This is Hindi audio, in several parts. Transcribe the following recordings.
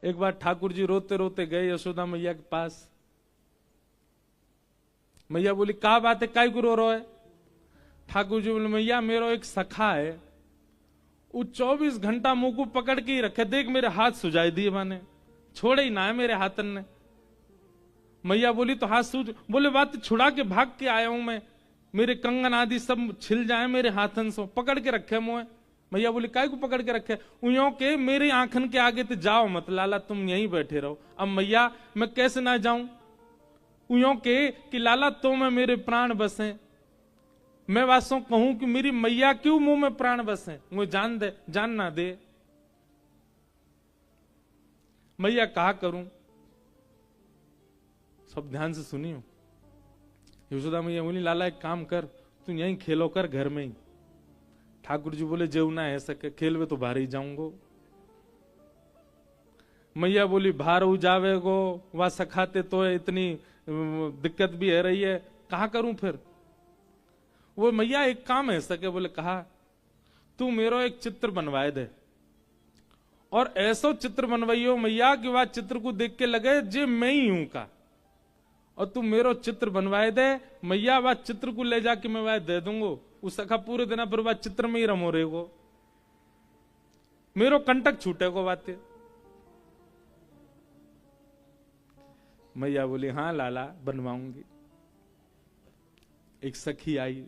एक बार ठाकुर जी रोते रोते गए यशोदा मैया के पास। मैया बोली क्या बात है, काय को रो रहा है? ठाकुर जी बोले मैया मेरा एक सखा है, वो 24 घंटा मुंह को पकड़ के ही रखे, देख मेरे हाथ सुझाई दिए माने, छोड़े ही ना है मेरे हाथन ने। मैया बोली तो हाथ सूझ, बोले बात छुड़ा के भाग के आया हूं मैं, मेरे कंगन आदि सब छिल जाए मेरे हाथन से, पकड़ के रखे मुंह। मैया बोली काय को पकड़ के रखे? उयों के मेरे आंखन के आगे तो जाओ मत लाला, तुम यहीं बैठे रहो। अब मैया मैं कैसे ना जाऊं? उयों के कि लाला तो मैं मेरे प्राण बसे, मैं वासों कहूं कि मेरी मैया क्यों मुंह में प्राण बसे, मुझे जान दे, जान ना दे। मैया कहा करूं? सब ध्यान से सुनियो। यशोदा मैया बोली लाला एक काम कर, तू यहीं खेलो कर घर में ही। ठाकुर जी बोले जेव ना है सके, खेलवे तो बाहर ही जाऊंगो। मैया बोली बाहर हो जावे गो, वह सखाते तो है, इतनी दिक्कत भी है रही है, कहा करूं फिर? वो मैया एक काम है सके, बोले कहा तू मेरो एक चित्र बनवाए दे, और ऐसा चित्र बनवाइयो मैया कि वह चित्र को देख के लगे जे मैं ही हूं का, और तू मेरो चित्र बनवाए दे मैया, वह चित्र को ले जाके मैं वह दे दूंगो, उस सखा पूरे दिन पर वह चित्र में ही रमो रहेगो, मेरो कंटक छूटेगो बातें। मैया बोली हाँ लाला बनवाऊंगी। एक सखी आई,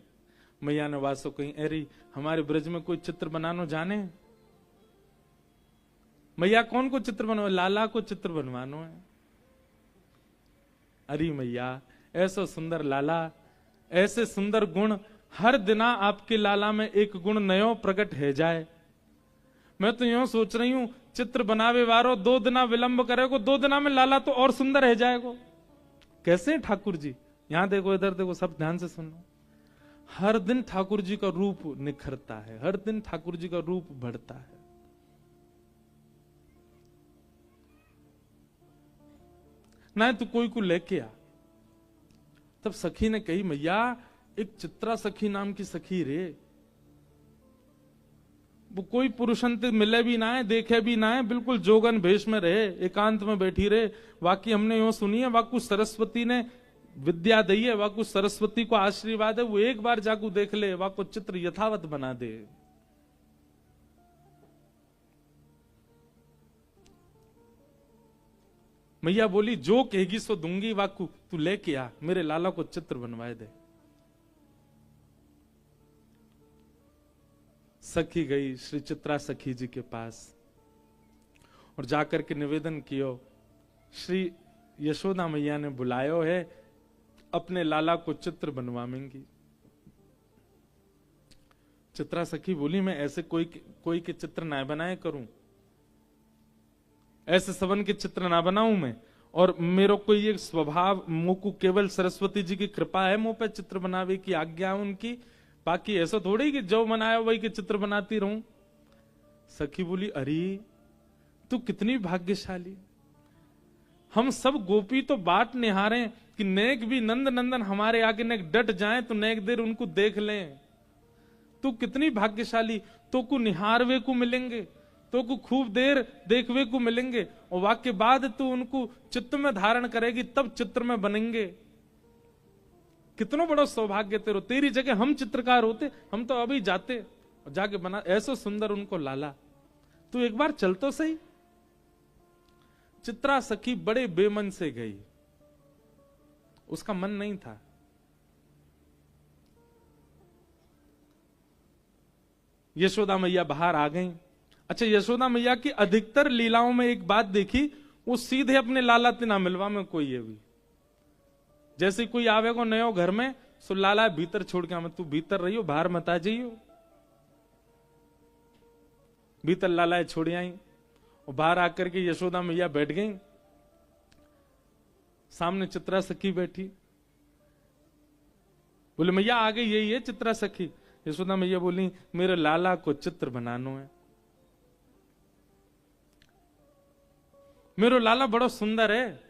मैया ने वासो कही अरे हमारे ब्रज में कोई चित्र बनानो जाने? मैया कौन को चित्र बनवा? लाला को चित्र बनवानो है। अरे मैया ऐसा सुंदर लाला, ऐसे सुंदर गुण, हर दिना आपके लाला में एक गुण नयो प्रकट है जाए। मैं तो यूं सोच रही हूं चित्र बनावे वारो 2 दिना विलंब करेगो, 2 दिना में लाला तो और सुंदर है जाएगो। कैसे ठाकुर जी? यहां देखो, इधर देखो, सब ध्यान से सुनो। हर दिन ठाकुर जी का रूप निखरता है, हर दिन ठाकुर जी का रूप बढ़ता है। ना तू कोई को लेके आ। तब सखी ने कही मैया एक चित्रा सखी नाम की सखी रे, वो कोई पुरुषंत मिले भी ना है, देखे भी ना है, बिल्कुल जोगन भेष में रहे, एकांत में बैठी रहे। वाकई हमने यूं सुनी है, वाकु सरस्वती ने विद्या दी है, वाकु सरस्वती को आशीर्वाद है, वो एक बार जाकू देख ले, वाकु चित्र यथावत बना दे। मैया बोली जो कहेगी सो दूंगी, वाकू तू लेके आ, मेरे लाला को चित्र बनवाए दे। सखी गई श्री चित्रा सखी जी के पास और जाकर के निवेदन कियो, श्री यशोदा मैया ने बुलायो है, अपने लाला को चित्र बनवाएंगी। चित्रा सखी बोली मैं ऐसे कोई के चित्र ना बनाए करूं, ऐसे सबन के चित्र ना बनाऊं मैं, और मेरे को ये स्वभाव, मुंह को केवल सरस्वती जी की कृपा है मुंह पे चित्र बनावे की आज्ञा उनकी, बाकी ऐसा थोड़ी कि जो बनाया वही के चित्र बनाती रहूं। सखी बोली अरे तू कितनी भाग्यशाली, हम सब गोपी तो बाट निहारे कि नेक भी नंद नंदन हमारे आगे नेक डट जाएं तो नेक देर उनको देख लें। तू कितनी भाग्यशाली, तो को निहारवे को मिलेंगे, तो को खूब देर देखवे को मिलेंगे, और वाक्य बाद तू उनको चित्त में धारण करेगी तब चित्र में बनेंगे। कितना बड़ा सौभाग्य तेरो, तेरी जगह हम चित्रकार होते, हम तो अभी जाते और जाके बना ऐसा सुंदर उनको लाला। तू एक बार चल तो सही। चित्रा सखी बड़े बेमन से गई, उसका मन नहीं था। यशोदा मैया बाहर आ गई। अच्छा, यशोदा मैया की अधिकतर लीलाओं में एक बात देखी, वो सीधे अपने लाला तिना मिलवा में कोई है भी, जैसे कोई आवेगो नयो घर में, सो लाला भीतर छोड़ के आवे, तू भीतर रहियो बाहर मत आ जाइयो। भीतर लाला छोड़ आई और बाहर आकर के यशोदा मैया बैठ गई, सामने चित्रा सखी बैठी। बोले मैया आ गई, यही है चित्रा सखी। यशोदा मैया बोली मेरे लाला को चित्र बनानो है, मेरो लाला बड़ा सुंदर है,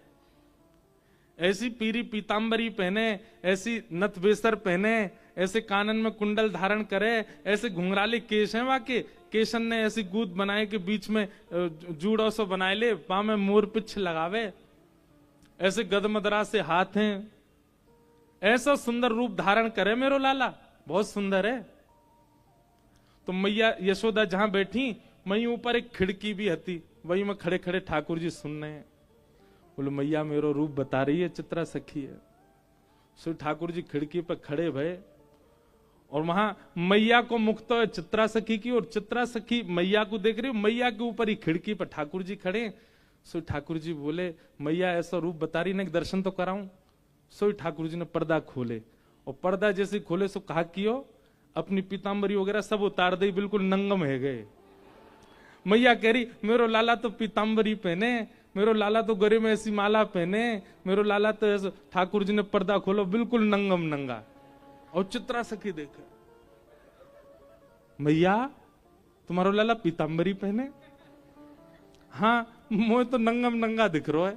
ऐसी पीरी पीतांबरी पहने, ऐसी नथ बेसर पहने, ऐसे कानन में कुंडल धारण करे, ऐसे घुंघराले केश हैं वाके, केशन ने ऐसी गूद बनाए कि बीच में जूड़ो सो बनाए ले, पा में मोर पिछ लगावे, ऐसे गदमदरा से हाथ हैं, ऐसा सुंदर रूप धारण करे मेरो लाला, बहुत सुंदर है। तो मैया यशोदा जहां बैठी, वहीं ऊपर एक खिड़की भी हती, वहीं में खड़े खड़े ठाकुर जी सुन रहे हैं। बोले मैया मेरो रूप बता रही है, चित्रा सखी है। सो ठाकुर जी खिड़की पर खड़े भये और वहां मैया को मुख तो है चित्रा सखी की, और चित्रा सखी मैया को देख रही, मैया के ऊपर ही खिड़की पर ठाकुर जी खड़े। सो ठाकुर जी बोले मैया ऐसा रूप बता रही, ना दर्शन तो कराऊं। सो ठाकुर जी ने पर्दा खोले, और पर्दा जैसे खोले सो कहा कियो अपनी पीताम्बरी वगैरह सब उतार दी, बिल्कुल नंगम है गए। मैया कह रही मेरो लाला तो पीताम्बरी पहने, मेरो लाला तो गले में ऐसी माला पहने, मेरो लाला तो ऐसा। ठाकुर जी ने पर्दा खोलो, बिल्कुल नंगम नंगा। और चित्रा सखी देखे, मैया तुम्हारो लाला पीताम्बरी पहने? हाँ मोह तो नंगम नंगा दिख रहा है।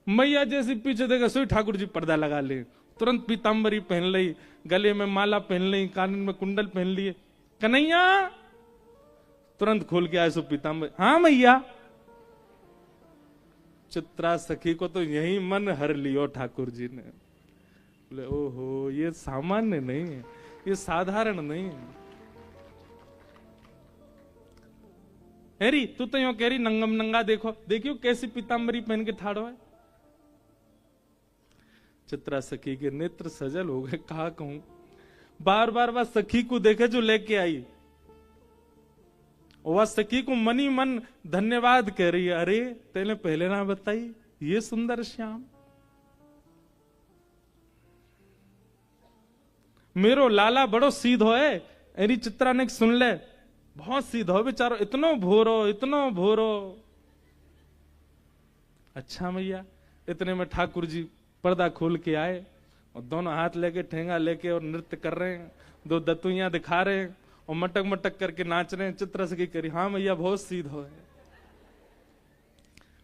मैया जैसी पीछे देखा, सोई ठाकुर जी पर्दा लगा ले, तुरंत पीताम्बरी पहन ली, गले में माला पहन ली, कान में कुंडल पहन लिए। कन्हैया तुरंत खोल के आए सो पीताम्बरी। हाँ मैया। चित्रा सखी को तो यही मन हर लियो ठाकुर जी ने। बोले ओहो ये सामान्य नहीं है, ये साधारण नहीं है। हेरी तू तो यूं कह रही नंगम नंगा, देखो देखियो कैसी पीताम्बरी पहन के ठाड़ो है। चित्रा सखी के नेत्र सजल हो गए, कहा कहूं। बार बार वह सखी को देखे जो लेके आई, और वह सखी को मनी मन धन्यवाद कह रही है। अरे तेने पहले ना बताई, ये सुंदर श्याम मेरो लाला बड़ो सीधो है। एरी चित्रा ने सुन ले, बहुत सीधो बेचारो, इतनो भोरो इतनो भोरो। अच्छा मैया। इतने में ठाकुर जी पर्दा खोल के आए, और दोनों हाथ लेके ठेंगा लेके और नृत्य कर रहे हैं, दो दतुइयां दिखा रहे हैं और मटक मटक करके नाच रहे हैं। चित्रा सखी करी हाँ मैया बहुत सीधो है।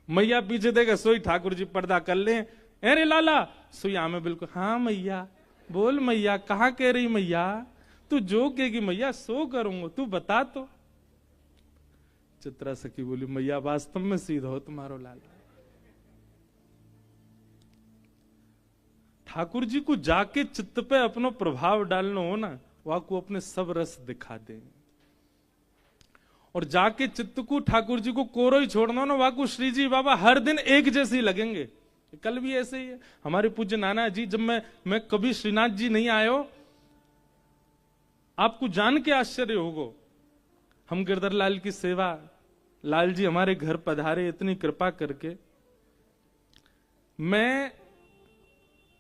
मैया पीछे देखे, सोई ठाकुर जी पर्दा कर ले, अरे लाला सोई आमे बिल्कुल। हाँ मैया बोल मैया, कहाँ कह रही मैया? तू जो कहेगी मैया सो करूंगा, तू बता तो। चित्रा सखी बोली मैया वास्तव में सीधा हो तुम्हारो लाला। ठाकुर जी को जाके चित्त पे अपनो प्रभाव डालना हो ना, वह को अपने सब रस दिखा दे, और जाके चित्त को ठाकुर जी को कोरो ही छोड़ना हो ना, वह को श्री जी बाबा हर दिन एक जैसे ही लगेंगे। कल भी ऐसे ही है हमारे पूज्य नाना जी, जब मैं कभी श्रीनाथ जी नहीं आयो, आपको जान के आश्चर्य होगो, हम गिरधर लाल की सेवा, लाल जी हमारे घर पधारे इतनी कृपा करके। मैं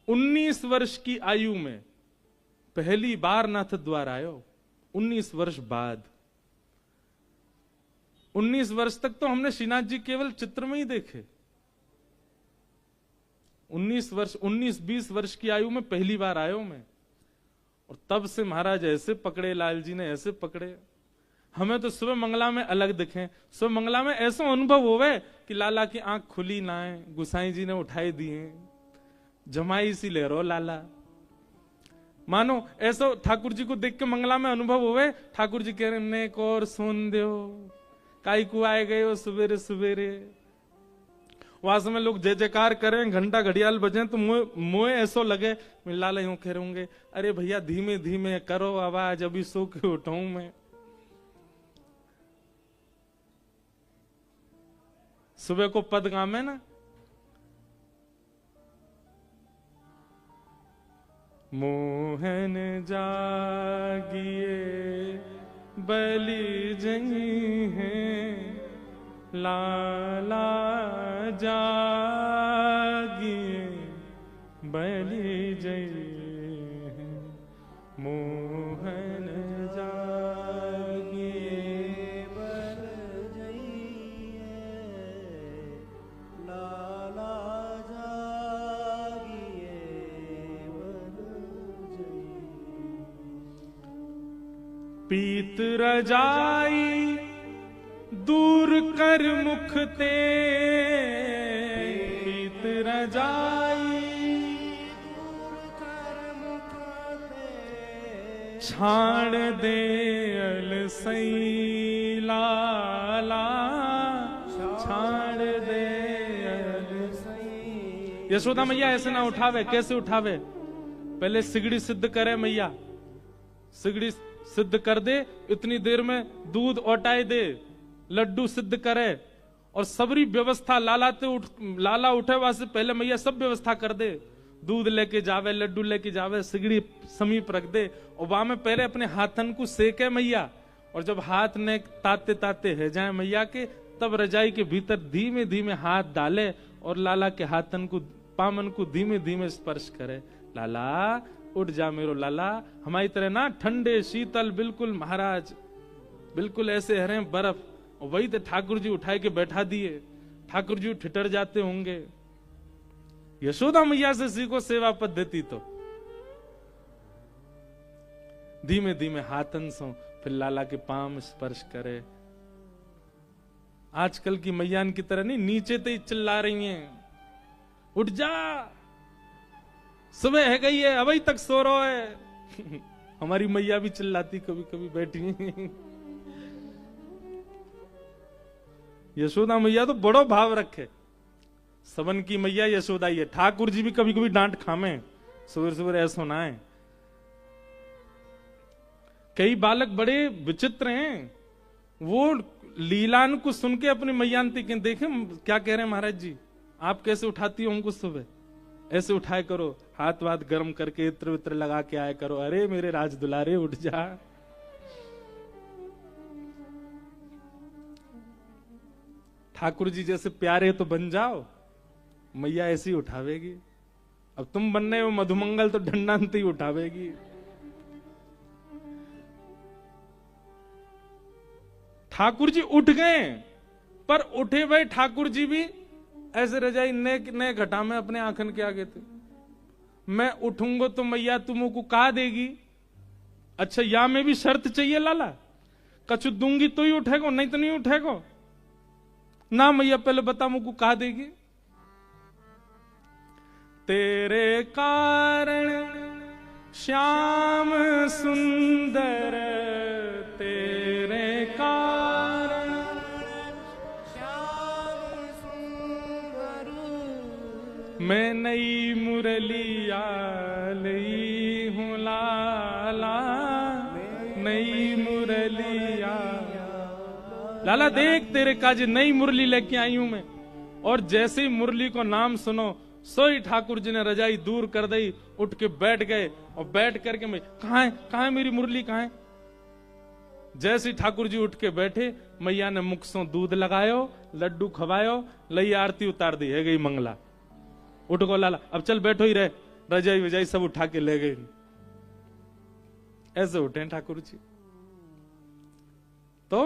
19 वर्ष की आयु में पहली बार नाथ द्वार आयो, 19 वर्ष बाद। 19 वर्ष तक तो हमने श्रीनाथ जी केवल चित्र में ही देखे। 19-20 वर्ष की आयु में पहली बार आयो मैं, और तब से महाराज ऐसे पकड़े, लाल जी ने ऐसे पकड़े, हमें तो सुबह मंगला में अलग दिखे। सुबह मंगला में ऐसा अनुभव होवे कि लाला की आंख खुली ना है, गुसाई जी ने उठाई दिए, जमाई सी ले रो लाला, मानो ऐसा ठाकुर जी को देख के मंगला में अनुभव होवे। ठाकुर जी कह रहे ने को और सुन दो, काई को आए गए हो सवेरे सवेरे। वहां समय लोग जय जयकार करें, घंटा घड़ियाल बजे, तो मुझे ऐसा लगे लाला यूं कह रहे होंगे, अरे भैया धीमे धीमे करो आवाज, अभी सो के उठाऊं मैं। सुबह को पद गामे ना, मोहन जागिए बलि जई हैं, लाला जागिए बलि जई हैं, मोहन जागिए बल जइए, लाला जागिए बल जइए। पीत रजाई दूर कर मुख ते, पीत रजाई दूर कर मुख ते, छाड़ दे अलसई लाला, छाड़ दे अलसई। यशोदा मैया ऐसे ना उठावे। कैसे उठावे? पहले सिगड़ी सिद्ध करे मैया, सिगड़ी सिद्ध कर दे, इतनी देर में दूध औटाए दे, लड्डू सिद्ध करे और सबरी व्यवस्था लाला उठे वासे पहले मैया सब व्यवस्था कर दे। दूध लेके जावे, लड्डू लेके जावे, सिगड़ी समीप रख दे और वहां में पहले अपने हाथन को सेके मैया। और जब हाथ ने ताते ताते है जाए मैया के, तब रजाई के भीतर धीमे धीमे हाथ डाले और लाला के हाथन को, पामन को धीमे धीमे स्पर्श करे। लाला उठ जा मेरो लाला, हमारी तरह ना ठंडे शीतल बिल्कुल महाराज, बिल्कुल ऐसे हरे बर्फ। और वही तो ठाकुर जी उठाए के बैठा दिए। ठाकुर जी ठिठर जाते होंगे। यशोदा मैया से सीखो सेवा पद्धति। तो धीमे धीमे हाथन सो फिर लाला के पाम स्पर्श करे। आजकल की मैयान की तरह नहीं नीचे तो ही चिल्ला रही हैं, उठ जा, सुबह है गई है, अभी तक सो रहा है। हमारी मैया भी चिल्लाती कभी कभी बैठी। यशोदा मैया तो बड़ो भाव रखे। सबन की मैया यशोदा ही है। ठाकुर जी भी कभी कभी डांट खामे, सुबह सुबह ऐसा ना है। कई बालक बड़े विचित्र हैं, वो लीलान को सुन के अपनी मैयांती के देखे क्या कह रहे हैं, महाराज जी आप कैसे उठाती हो उनको सुबह, ऐसे उठाए करो, हाथ वाथ गर्म करके इत्र वित्र लगा के आया करो। अरे मेरे राज दुलारे उठ जा। ठाकुर जी जैसे प्यारे तो बन जाओ, मैया ऐसी उठावेगी। अब तुम बनने हो मधुमंगल तो ढंडांत ही उठावेगी। ठाकुर जी उठ गए, पर उठे भाई ठाकुर जी भी ऐसे रजाई ने घटा में अपने आंखन के आगे थे। मैं उठूंगा तो मैया तुमको कहा देगी। अच्छा या में भी शर्त चाहिए लाला, कछु दूंगी तो ही उठेगो, नहीं तो नहीं उठेगो ना। मैया पहले बता मुझको कहा देगी। तेरे कारण श्याम सुंदर, तेरे कारण श्याम सुंदर, मैं नई मुरलिया ली हूं लाला, नई मुरलिया। लाला देख तेरे काज नई मुरली लेके आई हूं मैं। और जैसे ही मुरली को नाम सुनो, सोई ठाकुर जी ने रजाई दूर कर दी, उठ के बैठ गए। और बैठ करके मैं कहां है मेरी मुरली कहां है। जैसे ही ठाकुर जी उठ के बैठे, मैया ने मुख से दूध लगायो, लड्डू खवायो, लई आरती उतार दी, है गई मंगला। उठ गो लाला, अब चल बैठो ही रहे। रजाई वजाई सब उठा के ले गई। ऐसे उठे ठाकुर जी। तो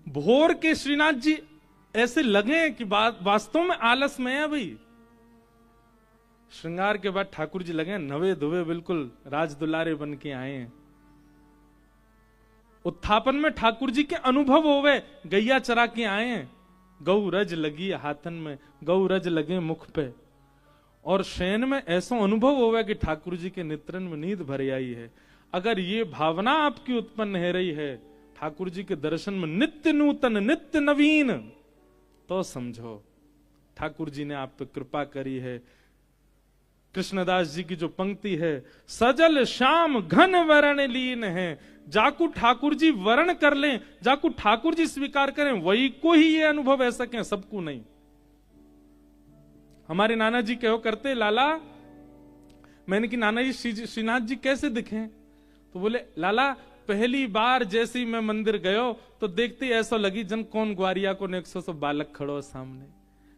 भोर के श्रीनाथ जी ऐसे लगे कि वास्तव में आलस में है भाई। श्रृंगार के बाद ठाकुर जी लगे नवे धुवे बिल्कुल राज दुलारे बन के आए हैं। उत्थापन में ठाकुर जी के अनुभव होवे, गैया चरा के आए हैं। गौ रज लगी हाथन में, गौ रज लगे मुख पे। और शयन में ऐसा अनुभव होवे कि ठाकुर जी के नेत्रन में नींद भर आई है। अगर ये भावना आपकी उत्पन्न हो रही है ठाकुर जी के दर्शन में नित्य नूतन नित्य नवीन, तो समझो ठाकुर जी ने आप पे कृपा करी है। कृष्णदास जी की जो पंक्ति है, सजल श्याम घन वरण लीन है, जाकू ठाकुर जी वर्ण कर लें, जाकू ठाकुर जी स्वीकार करें, वही को ही ये अनुभव है सके, सबको नहीं। हमारे नाना जी कहो करते, लाला मैंने कि नाना जी श्रीनाथ जी कैसे दिखे, तो बोले लाला पहली बार जैसे ही मैं मंदिर गयो तो देखते ऐसा लगी जन कौन ग्वारिया को 100 बालक खड़ो सामने।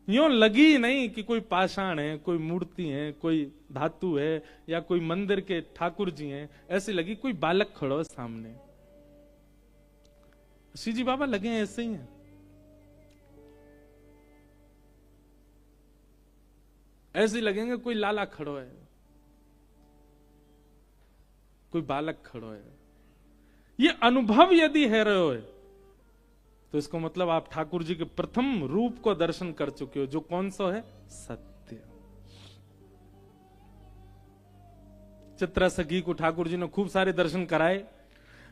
यूं लगी नहीं कि कोई पाषाण है, कोई मूर्ति है, कोई धातु है, या कोई मंदिर के ठाकुर जी हैं। ऐसी लगी कोई बालक खड़ो सामने। श्री जी बाबा लगे ऐसे ही हैं। ऐसे लगेंगे कोई लाला खड़ो है, कोई बालक खड़ो है। ये अनुभव यदि है रहे हो तो इसको मतलब आप ठाकुर जी के प्रथम रूप को दर्शन कर चुके हो, जो कौन सा है, सत्य। चित्रा सखी को ठाकुर जी ने खूब सारे दर्शन कराए।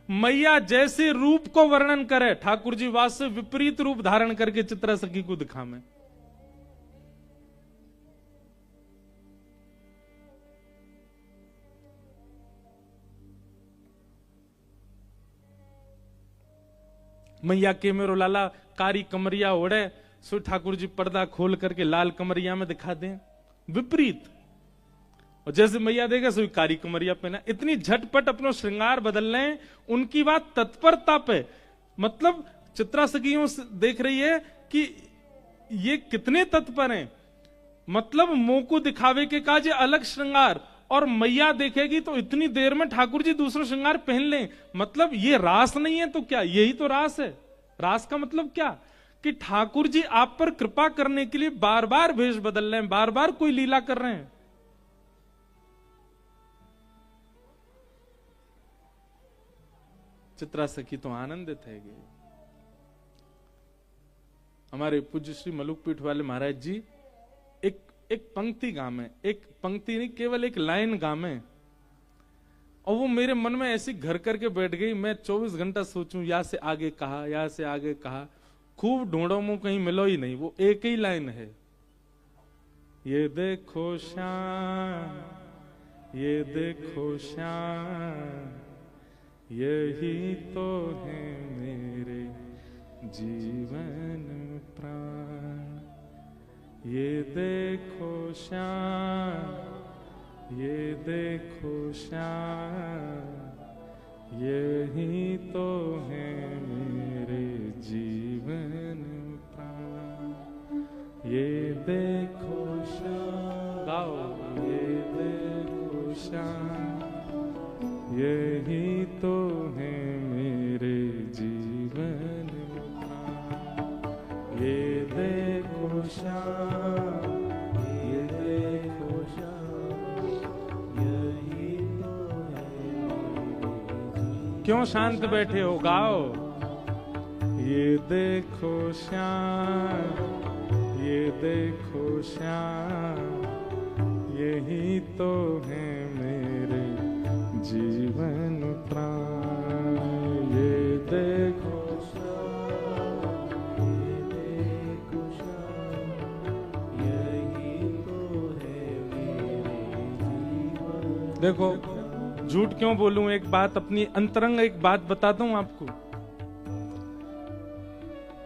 मैया जैसे रूप को वर्णन करे, ठाकुर जी वास्तव विपरीत रूप धारण करके चित्रा सखी को दिखावे। मैया के मेरो लाला कारी कमरिया ओढ़े, सो ठाकुर जी पर्दा खोल करके लाल कमरिया में दिखा दें, विपरीत। और जैसे मैया देगा सो कारी कमरिया पहना। इतनी झटपट अपना श्रृंगार बदल लें, उनकी बात तत्परता पे, मतलब चित्रा सखियों से देख रही है कि ये कितने तत्पर हैं, मतलब मुंह को दिखावे के काज अलग श्रृंगार, और मैया देखेगी तो इतनी देर में ठाकुर जी दूसरा श्रृंगार पहन लें। मतलब ये रास नहीं है तो क्या, यही तो रास है। रास का मतलब क्या कि ठाकुर जी आप पर कृपा करने के लिए बार बार भेष बदल रहे हैं, बार बार कोई लीला कर रहे हैं। चित्रा सखी तो आनंदित है। हमारे पूज्य श्री मलुकपीठ वाले महाराज जी एक पंक्ति गामे, एक पंक्ति नहीं केवल एक लाइन गामे, और वो मेरे मन में ऐसी घर करके बैठ गई। मैं 24 घंटा सोचूं, या से आगे कहा, या से आगे कहा, खूब ढूंढो मुंह, कहीं मिलो ही नहीं। वो एक ही लाइन है, ये देखो श्याम, ये देखो श्याम, यही तो है मेरे जीवन प्राण। ये देखो श्याम, ये देखो श्याम, यही तो है मेरे जीवन प्राण। ये देखो श्याम, गाओ, ये देखो श्याम, यही तो है मेरे जीवन प्राण। ये देखो श्याम, ये देखो श्याम, यही तो है। क्यों शांत बैठे हो, गाओ। ये देखो श्याम, ये देखो श्याम, यही तो है मेरे जीवन प्राण। ये देखो श्याम, ये देखो श्याम, यही तो है मेरे जीवन। देखो झूठ क्यों बोलूं, एक बात अपनी अंतरंग एक बात बताता हूं आपको।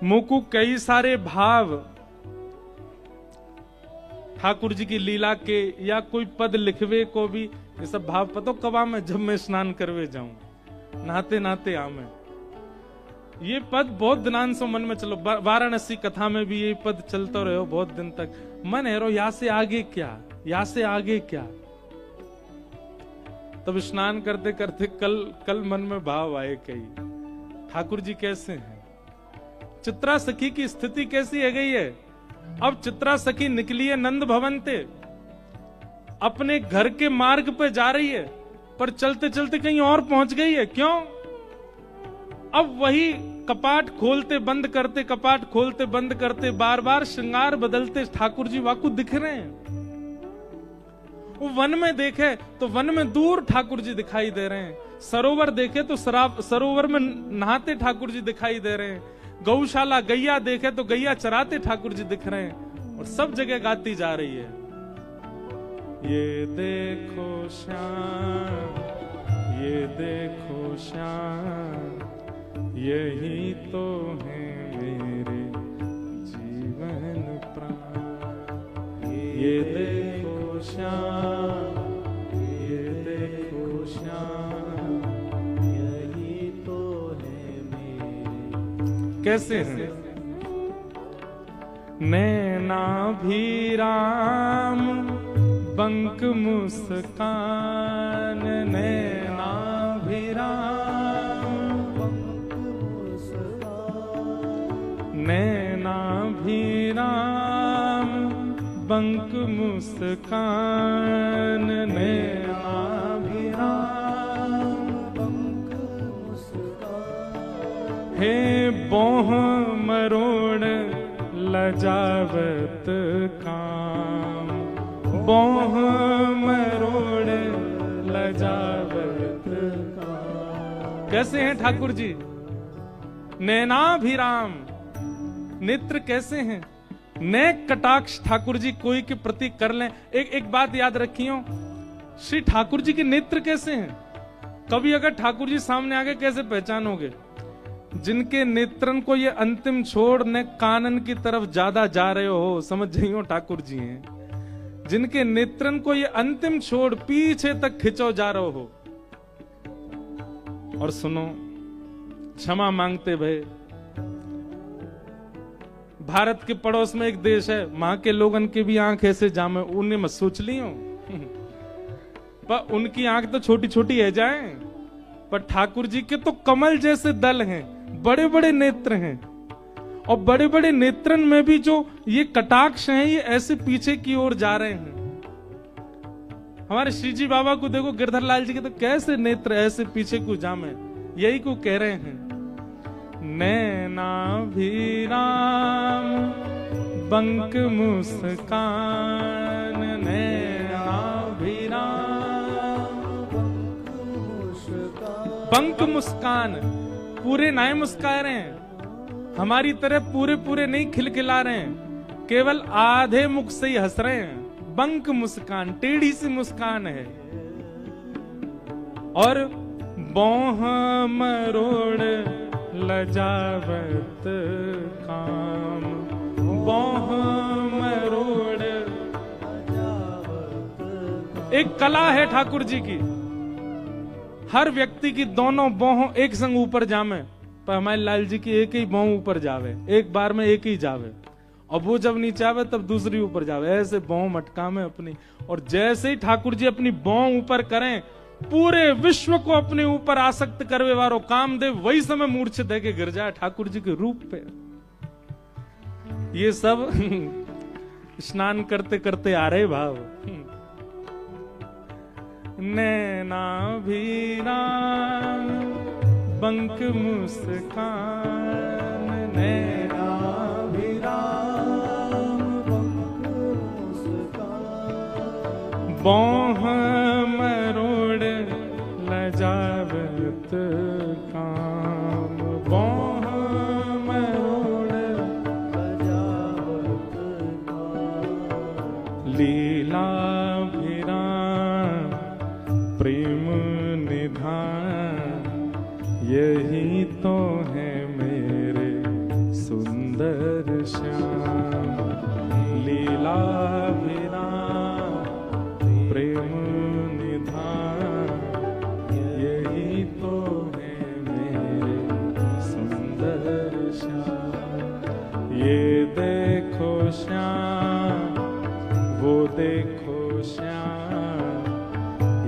मुकु कई सारे भाव ठाकुर जी की लीला के या कोई पद लिखवे को भी, ये सब भाव पतो कब आमे, जब मैं स्नान करवे जाऊं, नहाते नहाते आमे। ये पद बहुत दिनान से मन में चलो, वाराणसी कथा में भी ये पद चलता रहो बहुत दिन तक। मन हेरो या से आगे क्या, या से आगे क्या। तब स्नान करते करते कल मन में भाव आए कई, ठाकुर जी कैसे हैं, चित्रा सखी की स्थिति कैसी है गई है। अब चित्रा सखी निकली है नंद भवन से, अपने घर के मार्ग पे जा रही है, पर चलते चलते कहीं और पहुंच गई है। क्यों? अब वही कपाट खोलते बंद करते, कपाट खोलते बंद करते, बार बार श्रृंगार बदलते ठाकुर जी वाकु दिख रहे हैं। वो वन में देखे तो वन में दूर ठाकुर जी दिखाई दे रहे हैं, सरोवर देखे तो सरोवर में नहाते ठाकुर जी दिखाई दे रहे हैं, गौशाला गैया देखे तो गैया चराते ठाकुर जी दिख रहे हैं, और सब जगह गाती जा रही है, ये देखो श्याम, ये देखो श्याम, यही तो है मेरे जीवन प्राण। ये देखो श्याम, ये देखो श्याम, यही तो है मेरे। कैसे हैं? नैना भी राम बंक मुस्कान, नैना भी राम बंक मुस्कान, नैना भी राम बंक मुस्कान, नैना भी राम बंक मुस्कान। हे बोह मरोड़ लजावत काम, बोह मरोड़ कैसे हैं ठाकुर जी? नैनाभिराम, नेत्र कैसे हैं? नेक कटाक्ष ठाकुर जी कोई के प्रति कर लें। एक बात याद रखियो, श्री ठाकुर जी के नेत्र कैसे हैं? कभी अगर ठाकुर जी सामने आ गए कैसे पहचानोगे? जिनके नेत्रन को ये अंतिम छोड़ ने कानन की तरफ ज्यादा जा रहे हो, समझ जाइयो ठाकुर जी हैं। जिनके नेत्रन को ये अंतिम छोड़ पीछे तक खिंचो जा रहे हो। और सुनो, क्षमा मांगते भय, भारत के पड़ोस में एक देश है, वहां के लोगन के भी आंख ऐसे जामे, उन्हें मत सोच लियो पर उनकी आंख तो छोटी छोटी है जाए, पर ठाकुर जी के तो कमल जैसे दल हैं, बड़े बड़े नेत्र हैं। और बड़े बड़े नेत्रन में भी जो ये कटाक्ष हैं, ये ऐसे पीछे की ओर जा रहे हैं। हमारे श्री जी बाबा को देखो, गिरधर लाल जी के तो कैसे नेत्र ऐसे पीछे को जामे, यही को कह रहे हैं। नैनाभिराम बंक मुस्कान, नैनाभिराम बंक मुस्कान, पूरे नाय मुस्का रहे हैं, हमारी तरह पूरे पूरे नहीं खिलखिला रहे हैं, केवल आधे मुख से ही हंस रहे हैं। बंक मुस्कान, टेढ़ी सी मुस्कान है। और बोह मरोड़ लजावत काम, बोह मरोड़। एक कला है ठाकुर जी की, हर व्यक्ति की दोनों बोह एक संग ऊपर जामे, पर हमारे लाल जी की एक ही बोह ऊपर जावे, एक बार में एक ही जावे, और वो जब नीचे आवे तब दूसरी ऊपर जावे, ऐसे बोह मटका में अपनी। और जैसे ही ठाकुर जी अपनी बोह ऊपर करें, पूरे विश्व को अपने ऊपर आसक्त करवे वारो कामदेव वही समय मूर्छित दे के गिर जाए ठाकुर जी के रूप पे। ये सब स्नान करते करते आ रहे भाव। नैनाभिराम बंक मुस्कान, नैनाभिराम बंक मुस्कान, बोह मरोड़ लजावत काम, बोह मरोड़ लजावत काम। लीला प्रेम निधान, यही तो है मेरे सुंदर श्याम। लीला प्रेम निधान, यही तो है मेरे सुंदर श्याम। ये देखो श्याम, वो देखो श्याम,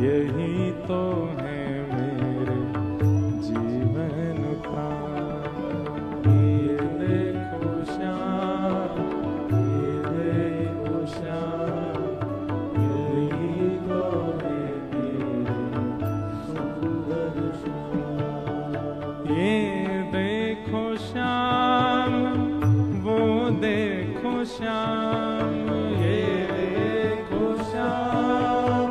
यही तो है मेरे जीवन प्राण। ये देखो श्याम, ये देखो श्याम, यही तो है मेरे सुंदर श्याम। ये देखो श्याम, वो देखो श्याम, ये देखो श्याम,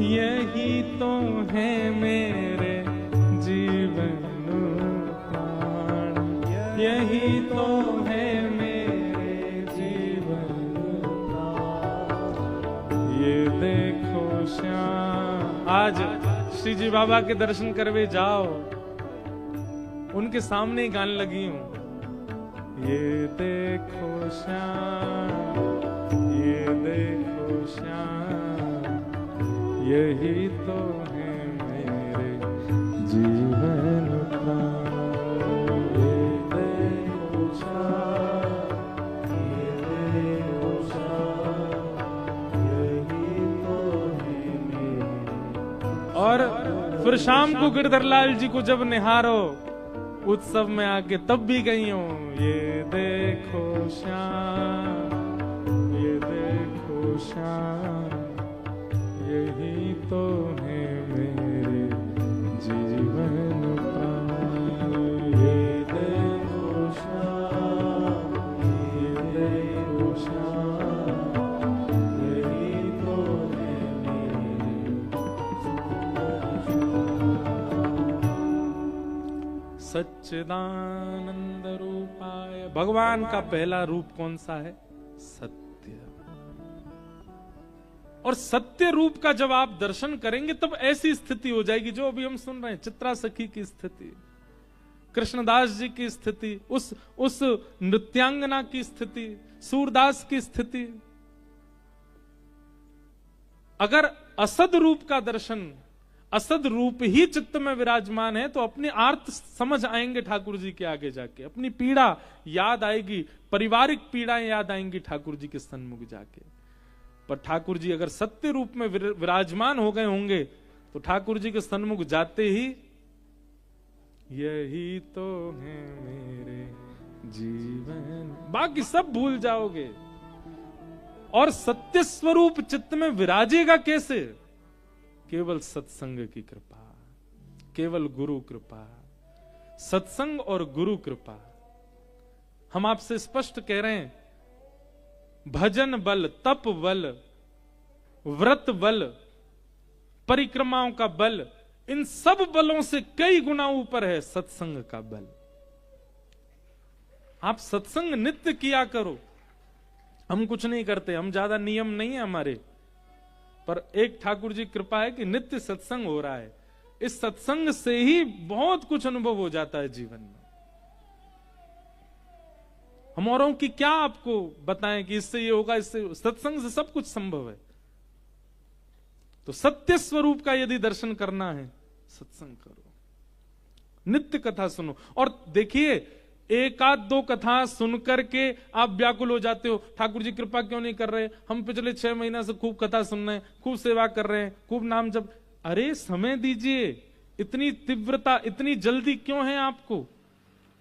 यही तो है मेरे जीवन प्राण। यही तो है मेरे जीवन प्राण। ये देखो श्याम। आज श्री जी बाबा के दर्शन करवे जाओ, उनके सामने ही गाने लगी हूं। ये देखो श्याम, ये देखो श्याम, यही तो है मेरे जीवन प्राण। ये देखो श्याम, ये देखो श्याम, यही तो है मेरे। और फिर शाम को गिरधर लाल जी को जब निहारो उत्सव में आके, तब भी गई हूं। ये देखो श्याम, ये देखो श्याम, यही तो है मेरे जीवन प्राण। ये देखो श्याम, ये देखो श्याम, यही तो है मेरे सच्चिदानंद रूपाय। भगवान का पहला रूप कौन सा है? सत्य। और सत्य रूप का जब आप दर्शन करेंगे तब ऐसी स्थिति हो जाएगी जो अभी हम सुन रहे हैं, चित्रा सखी की स्थिति, कृष्णदास जी की स्थिति, उस नृत्यांगना की स्थिति, सूरदास की स्थिति। अगर असद रूप का दर्शन, असद रूप ही चित्त में विराजमान है तो अपने आर्त समझ आएंगे ठाकुर जी के आगे जाके, अपनी पीड़ा याद आएगी, पारिवारिक पीड़ाएं याद आएंगी ठाकुर जी के सन्मुख जाके। पर ठाकुर जी अगर सत्य रूप में विराजमान हो गए होंगे तो ठाकुर जी के सन्मुख जाते ही यही तो है मेरे जीवन, बाकी सब भूल जाओगे। और सत्य स्वरूप चित्त में विराजेगा कैसे? केवल सत्संग की कृपा, केवल गुरु कृपा, सत्संग और गुरु कृपा। हम आपसे स्पष्ट कह रहे हैं, भजन बल, तप बल, व्रत बल, परिक्रमाओं का बल, इन सब बलों से कई गुना ऊपर है सत्संग का बल। आप सत्संग नित्य किया करो। हम कुछ नहीं करते, हम ज्यादा नियम नहीं है हमारे, पर एक ठाकुर जी कृपा है कि नित्य सत्संग हो रहा है। इस सत्संग से ही बहुत कुछ अनुभव हो जाता है जीवन में। हम औरों की क्या आपको बताएं कि इससे ये होगा, इससे, सत्संग से सब कुछ संभव है। तो सत्य स्वरूप का यदि दर्शन करना है, सत्संग करो, नित्य कथा सुनो। और देखिए, एक आध दो कथा सुनकर के आप व्याकुल हो जाते हो, ठाकुर जी कृपा क्यों नहीं कर रहे, हम पिछले 6 महीना से खूब कथा सुन रहे हैं, खूब सेवा कर रहे हैं, खूब नाम जप। अरे समय दीजिए, इतनी तीव्रता, इतनी जल्दी क्यों है आपको?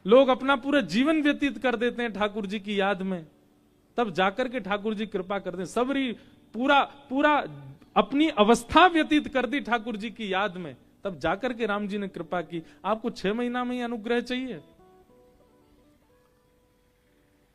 लोग अपना पूरा जीवन व्यतीत कर देते हैं ठाकुर जी की याद में, तब जाकर के ठाकुर जी कृपा करते हैं। सबरी पूरा अपनी अवस्था व्यतीत कर दी ठाकुर जी की याद में, तब जाकर के राम जी ने कृपा की। आपको 6 महीना में ही अनुग्रह चाहिए?